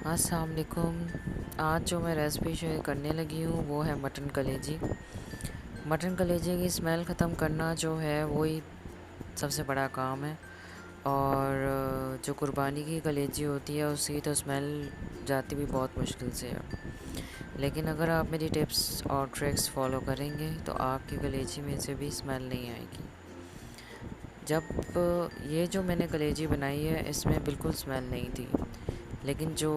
अस्सलाम वालेकुम। आज जो मैं रेसिपी शेयर करने लगी हूँ वो है मटन कलेजी। मटन कलेजी की स्मेल ख़त्म करना जो है वही सबसे बड़ा काम है। और जो कुर्बानी की कलेजी होती है उसकी तो स्मेल जाती भी बहुत मुश्किल से है। लेकिन अगर आप मेरी टिप्स और ट्रिक्स फॉलो करेंगे तो आपकी कलेजी में से भी स्मेल नहीं आएगी। जब ये जो मैंने कलेजी बनाई है इसमें बिल्कुल स्मेल नहीं थी, लेकिन जो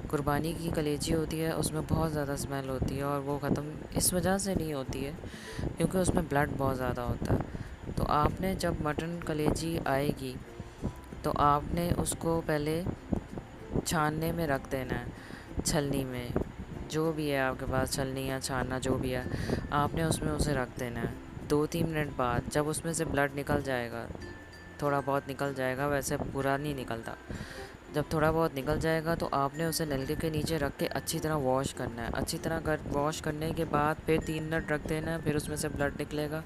कुर्बानी की कलेजी होती है उसमें बहुत ज़्यादा स्मेल होती है। और वो ख़त्म इस वजह से नहीं होती है क्योंकि उसमें ब्लड बहुत ज़्यादा होता है। तो आपने जब मटन कलेजी आएगी तो आपने उसको पहले छानने में रख देना है, छलनी में, जो भी है आपके पास, छलनी या छानना जो भी है, आपने उसमें उसे रख देना है। 2-3 मिनट बाद जब उसमें से ब्लड निकल जाएगा, थोड़ा बहुत निकल जाएगा, वैसे पूरा नहीं निकलता, जब थोड़ा बहुत निकल जाएगा तो आपने उसे नलके के नीचे रख के अच्छी तरह वॉश करना है। अच्छी तरह वॉश करने के बाद फिर 3 मिनट रख देना है, फिर उसमें से ब्लड निकलेगा।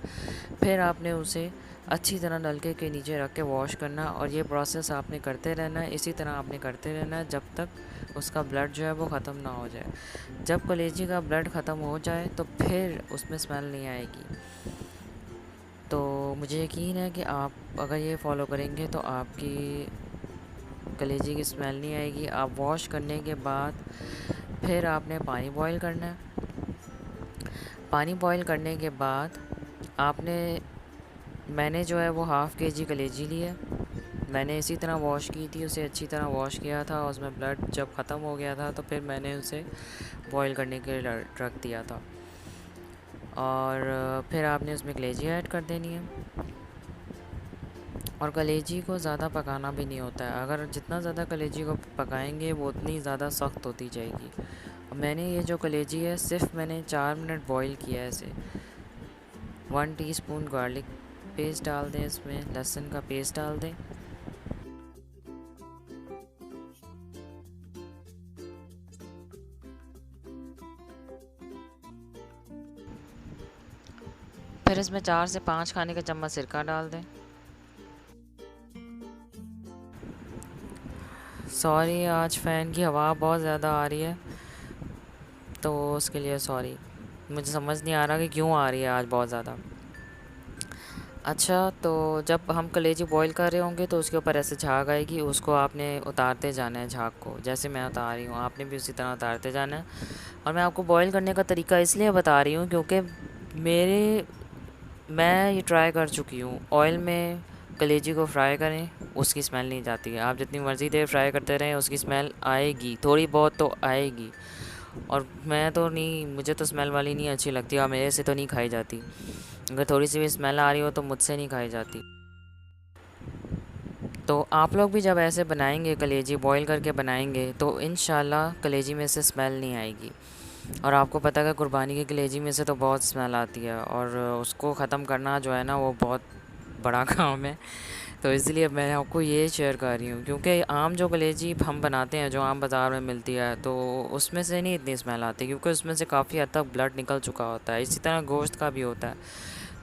फिर आपने उसे अच्छी तरह नलके के नीचे रख के वॉश करना, और ये प्रोसेस आपने करते रहना है। इसी तरह आपने करते रहना है जब तक उसका ब्लड जो है वो ख़त्म ना हो जाए। जब कलेजी का ब्लड ख़त्म हो जाए तो फिर उसमें स्मेल नहीं आएगी। तो मुझे यकीन है कि आप अगर ये फ़ॉलो करेंगे तो आपकी कलेजी की स्मेल नहीं आएगी। आप वॉश करने के बाद फिर आपने पानी बॉईल करना है। पानी बॉईल करने के बाद आपने मैंने जो है वो ½ kg कलेजी ली है। मैंने इसी तरह वॉश की थी, उसे अच्छी तरह वॉश किया था। उसमें ब्लड जब ख़त्म हो गया था तो फिर मैंने उसे बॉईल करने के लिए रख दिया था। और फिर आपने उसमें कलेजी ऐड कर देनी है। और कलेजी को ज़्यादा पकाना भी नहीं होता है। अगर जितना ज़्यादा कलेजी को पकाएंगे वो उतनी ज़्यादा सख्त होती जाएगी। मैंने ये जो कलेजी है सिर्फ मैंने 4 मिनट बॉईल किया है इसे। 1 टीस्पून गार्लिक पेस्ट डाल दें, इसमें लहसुन का पेस्ट डाल दें। फिर इसमें 4 से 5 खाने का चम्मच सिरका डाल दें। सॉरी, आज फ़ैन की हवा बहुत ज़्यादा आ रही है तो उसके लिए सॉरी। मुझे समझ नहीं आ रहा कि क्यों आ रही है आज बहुत ज़्यादा। अच्छा, तो जब हम कलेजी बॉईल कर रहे होंगे तो उसके ऊपर ऐसे झाग आएगी, उसको आपने उतारते जाना है। झाग को जैसे मैं उतार रही हूँ आपने भी उसी तरह उतारते जाना है। और मैं आपको बॉईल करने का तरीका इसलिए बता रही हूँ क्योंकि मेरे मैं ये ट्राई कर चुकी हूँ। ऑयल में कलेजी को फ्राई करें, उसकी स्मेल नहीं जाती है। आप जितनी मर्ज़ी देर फ्राई करते रहें उसकी स्मेल आएगी, थोड़ी बहुत तो आएगी। और मैं तो नहीं, मुझे तो स्मेल वाली नहीं अच्छी लगती और मेरे से तो नहीं खाई जाती। अगर थोड़ी सी भी स्मेल आ रही हो तो मुझसे नहीं खाई जाती। तो आप लोग भी जब ऐसे बनाएंगे, कलेजी बॉईल करके बनाएंगे, तो इंशाल्लाह कलेजी में से स्मेल नहीं आएगी। और आपको पता है कि कुर्बानी की कलेजी में से तो बहुत स्मेल आती है, और उसको ख़त्म करना जो है ना वो बहुत बड़ा काम है। तो इसलिए मैं आपको ये शेयर कर रही हूँ क्योंकि आम जो कलेजी हम बनाते हैं, जो आम बाज़ार में मिलती है, तो उसमें से नहीं इतनी स्मेल आती क्योंकि उसमें से काफ़ी हद तक ब्लड निकल चुका होता है। इसी तरह गोश्त का भी होता है।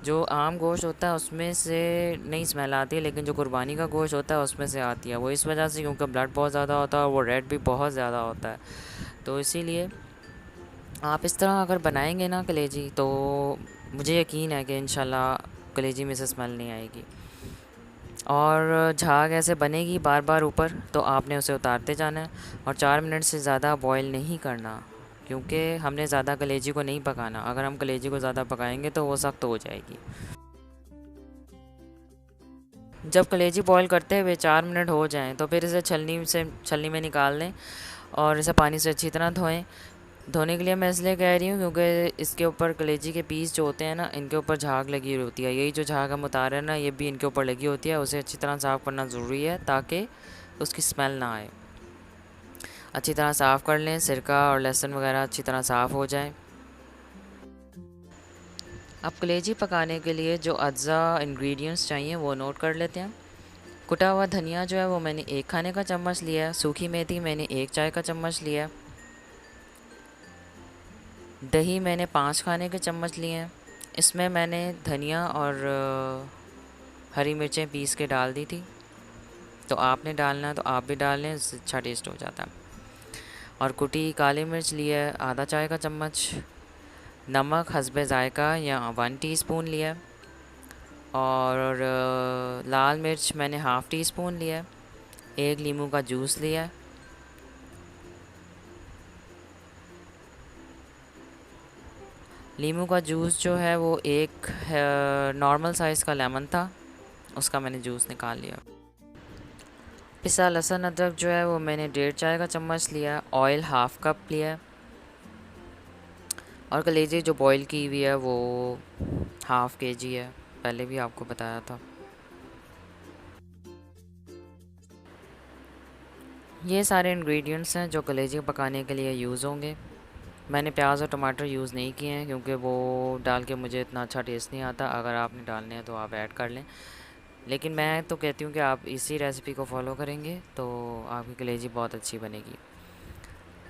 जो आम गोश्त होता है उसमें से नहीं स्मेल आती है, लेकिन जो कुर्बानी का गोश्त होता है उसमें से आती है। वो इस वजह से क्योंकि ब्लड बहुत ज़्यादा होता है और वो रेड भी बहुत ज़्यादा होता है। तो इसीलिए आप इस तरह अगर बनाएंगे ना कलेजी, तो मुझे यकीन है कि इंशाल्लाह कलेजी में से स्मेल नहीं आएगी। और झाग ऐसे बनेगी बार बार ऊपर, तो आपने उसे उतारते जाना है। और 4 मिनट से ज़्यादा बॉईल नहीं करना क्योंकि हमने ज़्यादा कलेजी को नहीं पकाना। अगर हम कलेजी को ज़्यादा पकाएंगे तो वो सख्त हो जाएगी। जब कलेजी बॉईल करते हुए 4 मिनट हो जाएं तो फिर इसे छलनी में निकाल लें और इसे पानी से अच्छी तरह धोएं। धोने के लिए मैं इसलिए कह रही हूँ क्योंकि इसके ऊपर कलेजी के पीस जो होते हैं ना, इनके ऊपर झाग लगी होती है। यही जो झाग हम उतार रहे हैं ना, ये भी इनके ऊपर लगी होती है। उसे अच्छी तरह साफ़ करना ज़रूरी है ताकि उसकी स्मेल ना आए। अच्छी तरह साफ़ कर लें, सिरका और लहसुन वगैरह अच्छी तरह साफ़ हो जाए। अब कलेजी पकाने के लिए जो अज्जा इंग्रेडिएंट्स चाहिए वो नोट कर लेते हैं। कुटा हुआ धनिया जो है वो मैंने 1 खाने का चम्मच लिया है। सूखी मेथी मैंने 1 चाय का चम्मच लिया है। दही मैंने 5 खाने के चम्मच लिए हैं। इसमें मैंने धनिया और हरी मिर्चें पीस के डाल दी थी। तो आपने डालना है तो आप भी डाल लें, इससे अच्छा टेस्ट हो जाता है। और कुटी काली मिर्च लिया है आधा चाय का चम्मच, नमक हस्बे ज़ायका या 1 टीस्पून लिया है, और लाल मिर्च मैंने हाफ़ टी स्पून लिया है, एक नींबू का जूस लिया है, नींबू का जूस जो है वो एक नॉर्मल साइज़ का लेमन था, उसका मैंने जूस निकाल लिया। पिसा लहसुन अदरक जो है वो मैंने 1.5 चाय का चम्मच लिया, ऑयल हाफ़ कप लिया है, और कलेजी जो बॉईल की हुई है वो हाफ़ kg है, पहले भी आपको बताया था। ये सारे इंग्रेडिएंट्स हैं जो कलेजी पकाने के लिए यूज़ होंगे। मैंने प्याज और टमाटर यूज़ नहीं किए हैं क्योंकि वो डाल के मुझे इतना अच्छा टेस्ट नहीं आता। अगर आपने डालने हैं तो आप ऐड कर लें, लेकिन मैं तो कहती हूँ कि आप इसी रेसिपी को फॉलो करेंगे तो आपकी कलेजी बहुत अच्छी बनेगी।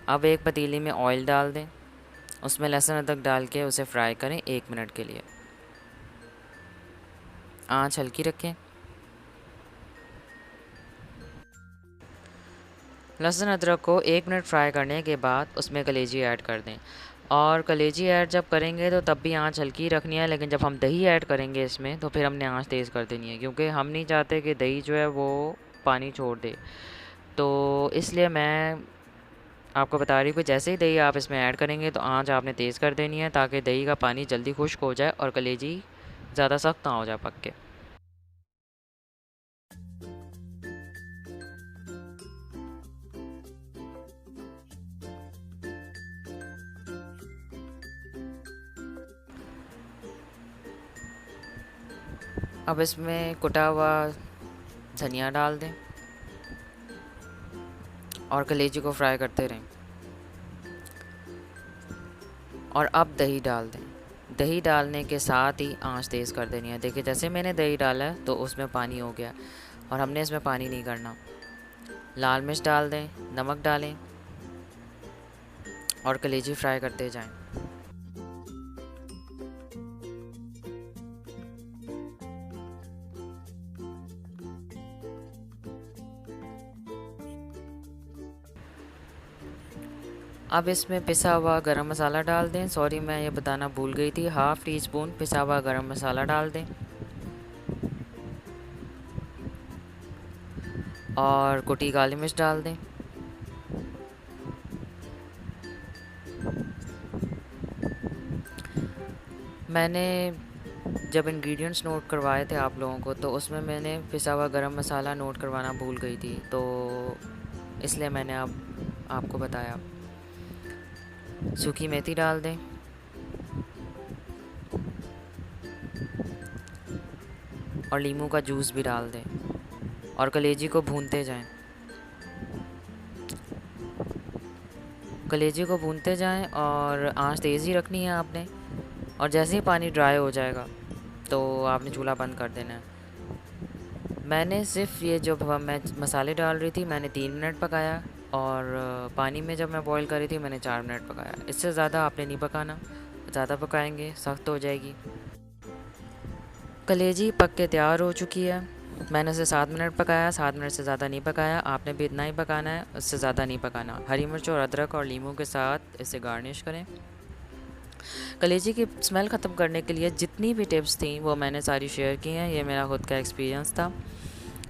अब एक पतीली में ऑयल डाल दें, उसमें लहसुन अदरक डाल के उसे फ्राई करें 1 मिनट के लिए। आंच हल्की रखें। लहसुन अदरक को 1 मिनट फ्राई करने के बाद उसमें कलेजी ऐड कर दें, और कलेजी ऐड जब करेंगे तो तब भी आंच हल्की रखनी है, लेकिन जब हम दही ऐड करेंगे इसमें तो फिर हमने आंच तेज़ कर देनी है, क्योंकि हम नहीं चाहते कि दही जो है वो पानी छोड़ दे। तो इसलिए मैं आपको बता रही हूँ कि जैसे ही दही आप इसमें ऐड करेंगे तो आंच आपने तेज़ कर देनी है, ताकि दही का पानी जल्दी खुश्क हो जाए और कलेजी ज़्यादा सख्त ना हो जाए पक के। अब इसमें कुटा हुआ धनिया डाल दें और कलेजी को फ्राई करते रहें, और अब दही डाल दें। दही डालने के साथ ही आंच तेज़ कर देनी है। देखिए जैसे मैंने दही डाला है तो उसमें पानी हो गया, और हमने इसमें पानी नहीं करना। लाल मिर्च डाल दें, नमक डालें और कलेजी फ्राई करते जाएं। अब इसमें पिसा हुआ गरम मसाला डाल दें। सॉरी, मैं ये बताना भूल गई थी, हाफ़ टी स्पून पिसा हुआ गरम मसाला डाल दें, और कुटी काली मिर्च डाल दें। मैंने जब इंग्रेडिएंट्स नोट करवाए थे आप लोगों को, तो उसमें मैंने पिसा हुआ गरम मसाला नोट करवाना भूल गई थी, तो इसलिए मैंने अब आपको बताया। सूखी मेथी डाल दें, और नींबू का जूस भी डाल दें, और कलेजी को भूनते जाएं। कलेजी को भूनते जाएं और आंच तेज़ ही रखनी है आपने, और जैसे ही पानी ड्राई हो जाएगा तो आपने चूल्हा बंद कर देना है। मैंने सिर्फ ये जो मैं मसाले डाल रही थी मैंने 3 मिनट पकाया, और पानी में जब मैं बॉईल कर रही थी मैंने 4 मिनट पकाया। इससे ज़्यादा आपने नहीं पकाना, ज़्यादा पकाएंगे सख्त हो जाएगी। कलेजी पक के तैयार हो चुकी है। मैंने उसे 7 मिनट पकाया, 7 मिनट से ज़्यादा नहीं पकाया। आपने भी इतना ही पकाना है, उससे ज़्यादा नहीं पकाना। हरी मिर्च और अदरक और नींबू के साथ इसे गार्निश करें। कलेजी की स्मेल ख़त्म करने के लिए जितनी भी टिप्स थी वो मैंने सारी शेयर की हैं। ये मेरा खुद का एक्सपीरियंस था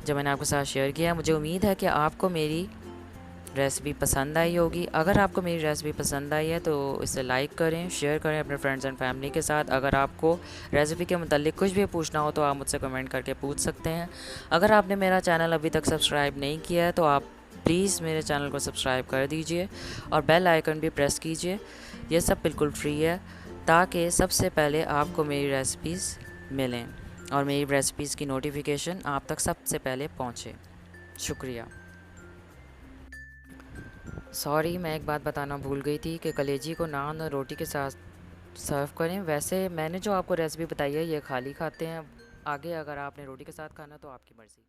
जो मैंने आपके साथ शेयर किया। मुझे उम्मीद है कि आपको मेरी रेसिपी पसंद आई होगी। अगर आपको मेरी रेसिपी पसंद आई है तो इसे लाइक करें, शेयर करें अपने फ्रेंड्स एंड फैमिली के साथ। अगर आपको रेसिपी के मुतालिक कुछ भी पूछना हो तो आप मुझसे कमेंट करके पूछ सकते हैं। अगर आपने मेरा चैनल अभी तक सब्सक्राइब नहीं किया है तो आप प्लीज़ मेरे चैनल को सब्सक्राइब कर दीजिए, और बेल आइकन भी प्रेस कीजिए। ये सब बिल्कुल फ्री है, ताकि सबसे पहले आपको मेरी रेसिपीज़ मिलें और मेरी रेसिपीज़ की नोटिफिकेशन आप तक सबसे पहले पहुँचे। शुक्रिया। सॉरी, मैं एक बात बताना भूल गई थी कि कलेजी को नान और रोटी के साथ सर्व करें। वैसे मैंने जो आपको रेसिपी बताई है ये खाली खाते हैं, आगे अगर आपने रोटी के साथ खाना तो आपकी मर्ज़ी।